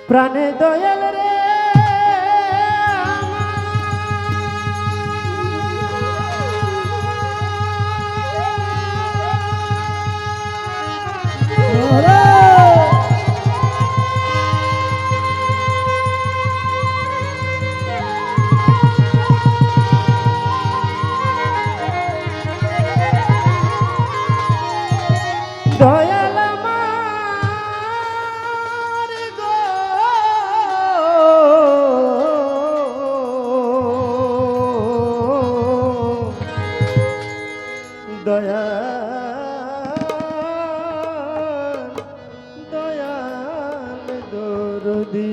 প্রাণে দয়াল রে দয়াল আমার গো দয়াল দয়াল দরদি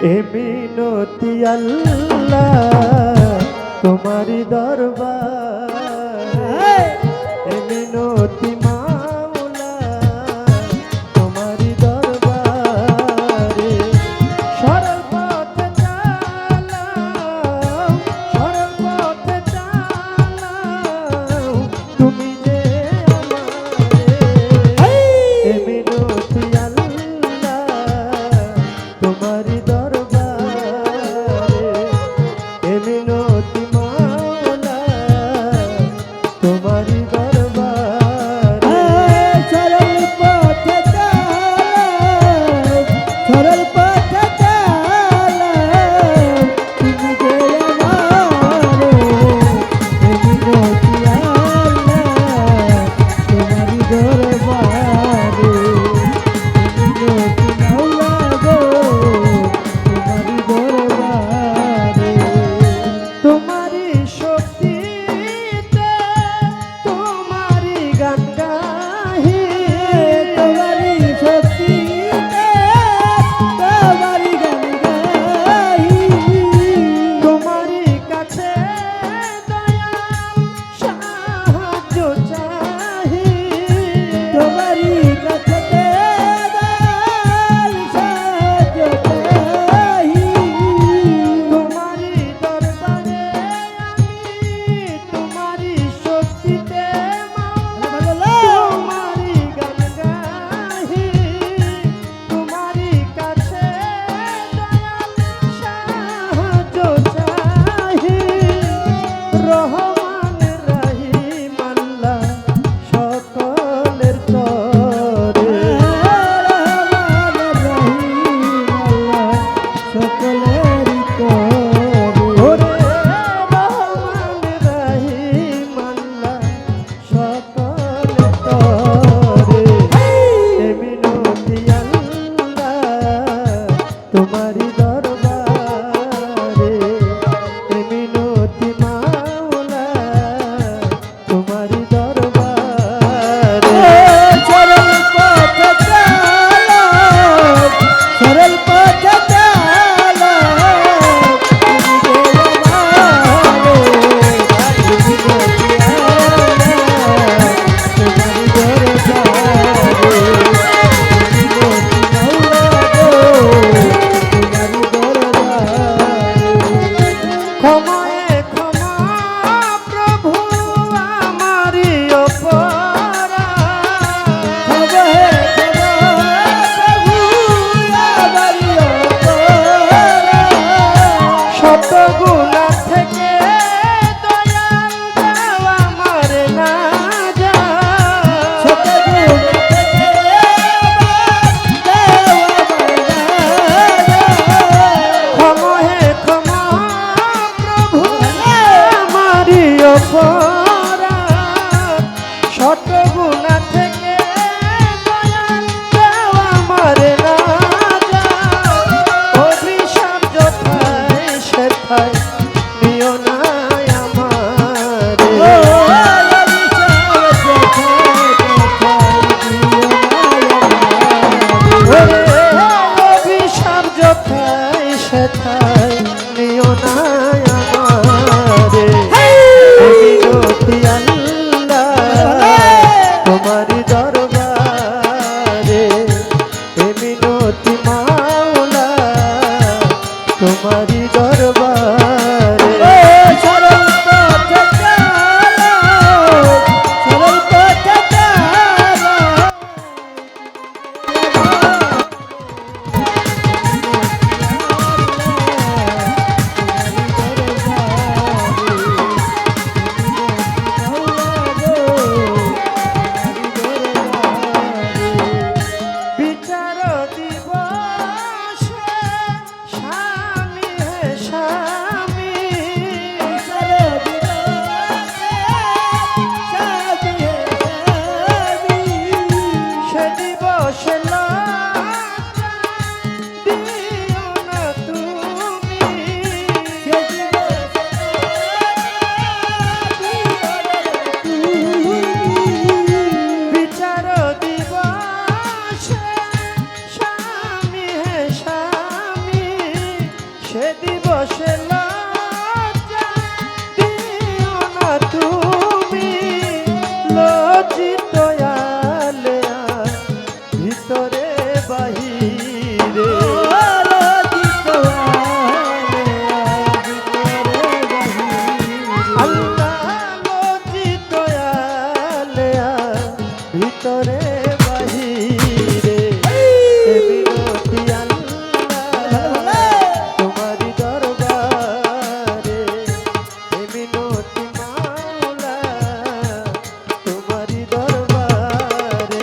এ মিনতি আল্লাহ তোমারি দরবার এ মিনতি মাওলা তোমারি দরবারে সরল পথে চালাও সরল পথে চালাও তুমি যে আমারে এ মিনতি আল্লাহ তোমারি তোমারি দরবারে দিবসে লজ্জা দিও না তুমি, লজ্জিত আলেয়া ভিতরে বাহিরে, লজ্জিত আলেয়া ভিতরে বাহিরে, আল্লাহ লজ্জিত আলেয়া ভিতরে বাহিরে, এ মিনতি আল্লাহ তোমারি দরবারে, এ মিনতি মাওলা তোমারি দরবারে।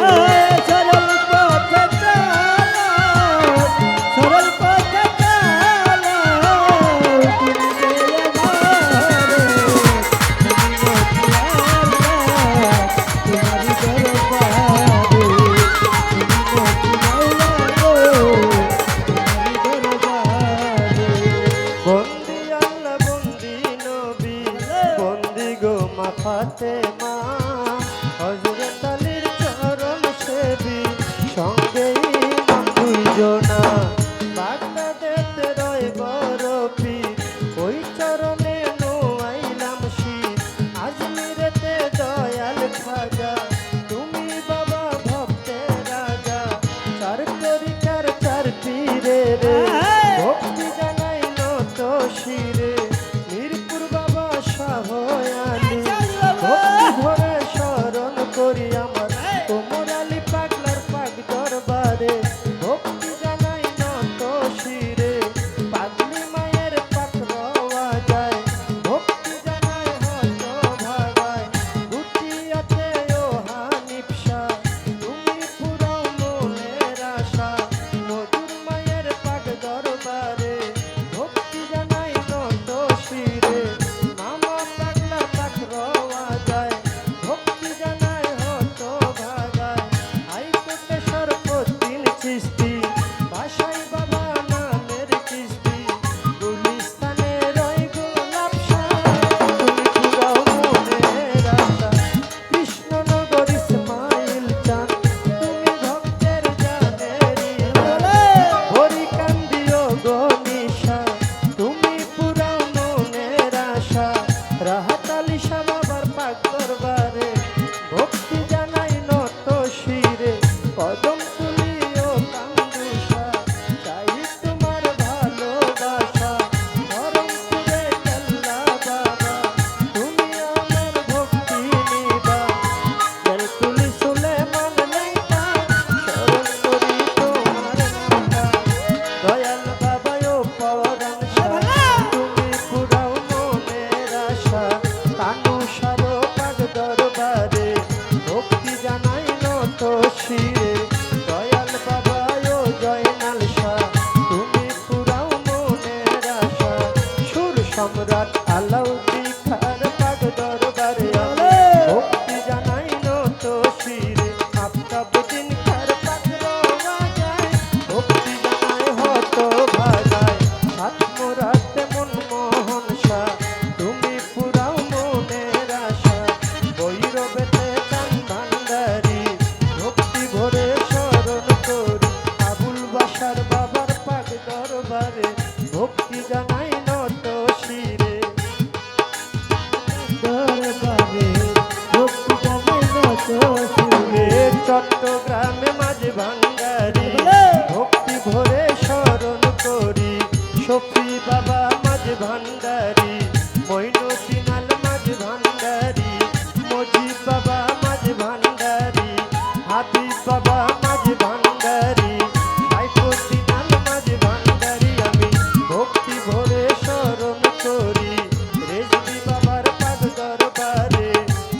সরল পথে চালাও, সরল পথে চালাও, তুমি যে আমারে, মিনতি আল্লাহ তোমারি দরবারে, মিনতি মাওলা গো তোমারি দরবারে। বন্দি আল্লাহ বন্দি নবী বন্দি গো মা ফাতেমা, হযরত আলীর চরণ সেবী সঙ্গে ইমাম দুইজনা, বাগদাদেতে রয় বড় পীর ওই চরণে নোয়াইলাম শীর, আজমিরেতে দয়াল খাজা তুমি বাবা ভক্তের রাজা, চার তরিকার চার পীরে রে ভক্তি জানাই নত শিরে, মিরপুর বাবা শাহ আলী ভক্তি ভরে স্মরণ করি আমার কোমর আলী পাগলার পাগ দরবারে, ভক্তি জানাই নত শিরে, পাগলি মায়ের পাক রওয়া যায়, ভক্তি জানাই হত ভাগায়, গুটিয়াতে ও হানিফ শাহ তুমি পুরাও মনের আশা, মধুর মায়ের পাক দরবারে ভক্তি জানাই নত শিরে, মামা পাগলা পাক রওয়া যায়, ভক্তি জানাই হত ভাগায়, হাইকোর্টে সরফুদ্দিন চিশতি বাসাই বাবা নামের কিস্তি, গুলিস্তানে রয় গোলাপ শাহ তুমি পুরাও মনের আশা, কৃষ্ণনগর ইসমাইল চাঁদ তুমি ভক্তের জানের ইমান, হরিকান্দিও গনিশা তুমি পুরাও মনের আশা, রাহাত আলী শাহ বাবার পাক দরবারে ভক্তি জানাই নত শিরে, কদম তুলিও কান্দুষা চাই তোমার ভালোবাসা, ধরমপুরে কেল্লা বাবা তুমি আমার ভক্তি নিবা, বেলকুলি সুলেমান নেতা স্মরণ করি তোমার নামটা, দয়াল বাবাও পরাণ শাহ তুমি পুরাও মনের আশা, কানুসারো পাগ দরবারে ভক্তি জানাই নত শিরে, দয়াল বাবাও জয়নাল শাহ তুমি পুরাও মনের আশা, সুর সম্রাট আলাউদ্দি খার পাগ দরবারে ভক্তি জানাই নত শিরে, আফতাবুদ্দিন খার পাগ রওয়া যায়, ভক্তি জানাই হত ভাগায়, সাতমুরাতে মনমোহন শাহ তুমি পুরাও মনের আশা, বৈরবেতে চান ভান্ডারী ভক্তি ভরে স্মরণ করি, আবুল বাশার বাবার পাক দরবারে ভক্তি জানাই নত শিরে, দরবারে ভক্তি জানাই নত শিরে, চট্টগ্রামে মাঝ ভান্ডারী ভক্তি ভরে স্মরণ করি, শফি বাবা মাঝ ভান্ডারী, মঈনুদ্দিন আল মাঝ ভান্ডারী, মজিব বাবা মাঝ ভান্ডারী, হাবিব বাবা মাঝ ভান্ডারী, সাইফুদ্দিন আল মাঝ ভান্ডারী, আমি ভক্তি ভরে স্মরণ করি, রেজবি বাবার পাগ দরবারে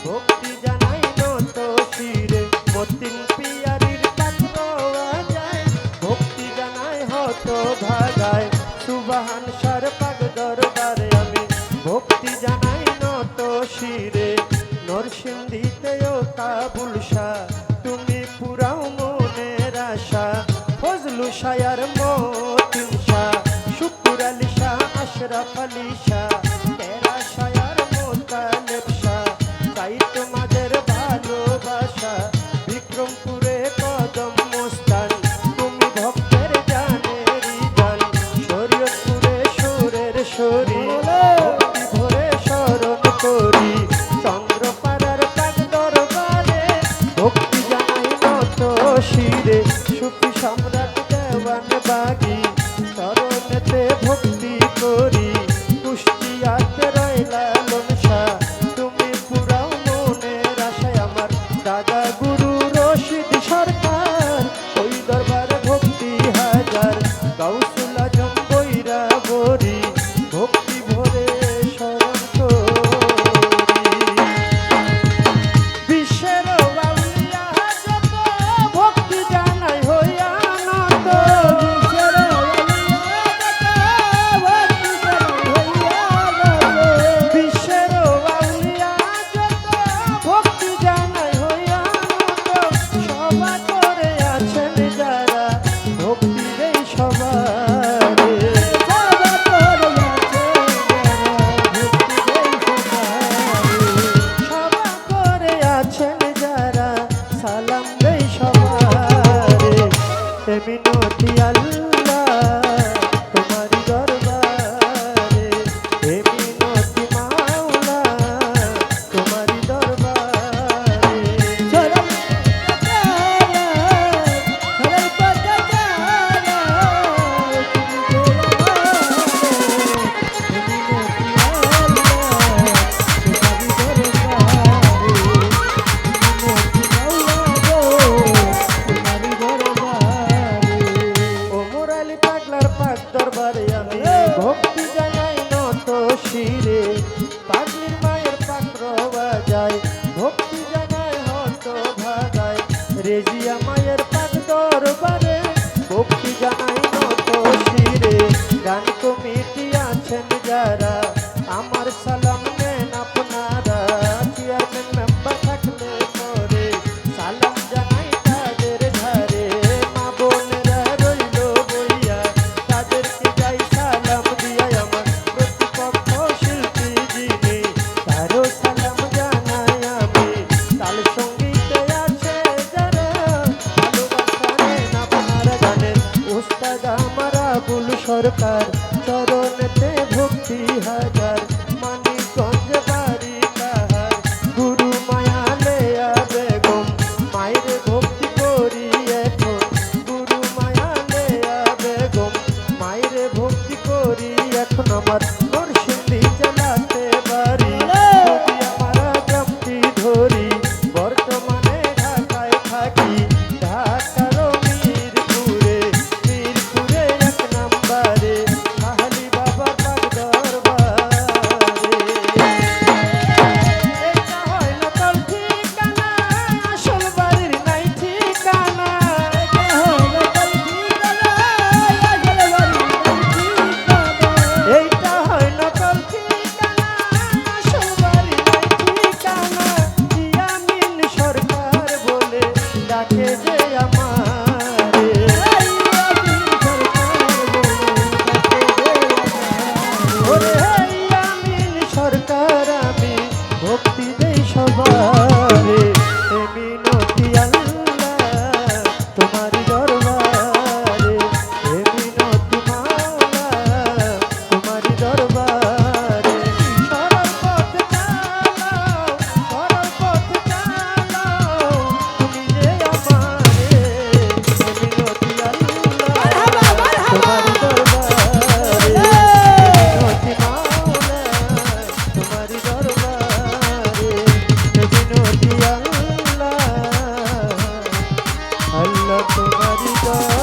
ভক্তি জানাই নত শিরে, মতিন পিয়ারির পাগ রওয়া যায়, ভক্তি জানাই হত ভাগায়, সুবাহান সার পাগ দরবারে আমি ভক্তি জানাই নত শিরে, নরসিংদীতেও কাবুল শাহ তুমি পুরাও মনের আশা, ফজলু শায়ার মতিন শাহ, শুকুর আলী শাহ, আশরাফ আলী শাহ, তেরা শায়ার মোতালেব শাহ, তাই তোমাদের ভালোবাসা, বিক্রমপুরে কদম মোস্তান তুমি ভক্তের জানেরি জান, শরীয়তপুরে ঈশ্বরী ভক্তি ভরে স্মরণ করি চন্দ্রপাড়ার পাক দরবারে ভক্তি জানাই নত শিরে সুফি সম্রাট দেওয়ান বাগি চরণেতে ভক্তি করি কুষ্টিয়াতে রয়লা লনসা তুমি পুরাও মনের আশায় আমার দাদা গুরু রশিদ সরকার ওই দরবারে ভক্তি হাজার গাউসুল আজম বৈরা বরি ভক্তি ভরে স্মরণ করি বিশ্বের আউলিয়া যত ভক্তি জানাই হইয়া নত বিশ্বের আউলিয়া যত ভক্তি জানাই হইয়া নত সভা করে আছেন যারা ভক্তি দেই সবারে সভা করে আছেন যারা সালাম দেই সবারে এ মিনতি আল্লাহ তোমারি দরবারে এ মিনতি মাওলা তোমারি দরবারে ওমর আলী পাগলার পাক দরবারে আমি ভক্তি জানাই নত শিরে পাগলির মায়ের পাত্র বাজায় ভক্তি জানাই হত ভাগায় রেজিয়া মায়ের পাক দরবারে ভক্তি জানাই নত শিরে গান কমিটি আছেন যারা আমার সালাম নেন আপনারা চেয়ারম্যান মেম্বার থাকলে পরে সালাম জানাই তাদের ধারে মা বোনেরা রইল বইয়া তাদেরকে যাই সালাম দিয়া আমার প্রতিপক্ষ শিল্পী যিনি তারও সালাম জানাই আমি তাল সঙ্গীতে আছে যারা ভালোবাসা নেন আপনারা গানের উস্তাদ আমার আবুল সরকার চরণেতে ভক্তি হাজার মানিকগঞ্জ বাড়ি তাহার গুরু মায়া লেয়া বেগম মায়ের ভক্তি করি এখন গুরু মায়া লেয়া বেগম মায়ের ভক্তি করি এখন আমার নরসিংদী জেলাতে বাড়ি যদি আমার গ্রামটি ধরি বর্তমানে ঢাকায় থাকি ঢাকার মিরপুরে মিরপুরে এক নাম্বারে আহলি বাবা পাক দরবারে এটা হয় নকল ঠিকানা আসল বাড়ির নাই ঠিকানা এইটা হয় নকল ঠিকানা আসল বাড়ির নাই ঠিকানা ইয়ামিন সরকার বলে ডাকে যে আমারে ওরে ইয়ামিন সরকার আমি ভক্তি দেই সবারে এ মিনতি আল্লাহ তোমারি দরবারে এ মিনতি মাওলা তোমারি দরবারে সরল পথ চালাও সরল পথ চালাও তুমি যে আমারে এ মিনতি আল্লাহ তোমারি দরবারে মিনতি মাওলা তোমারি দরবারে মিনতি আল্লাহ আল্লাহ তোমারি দরবারে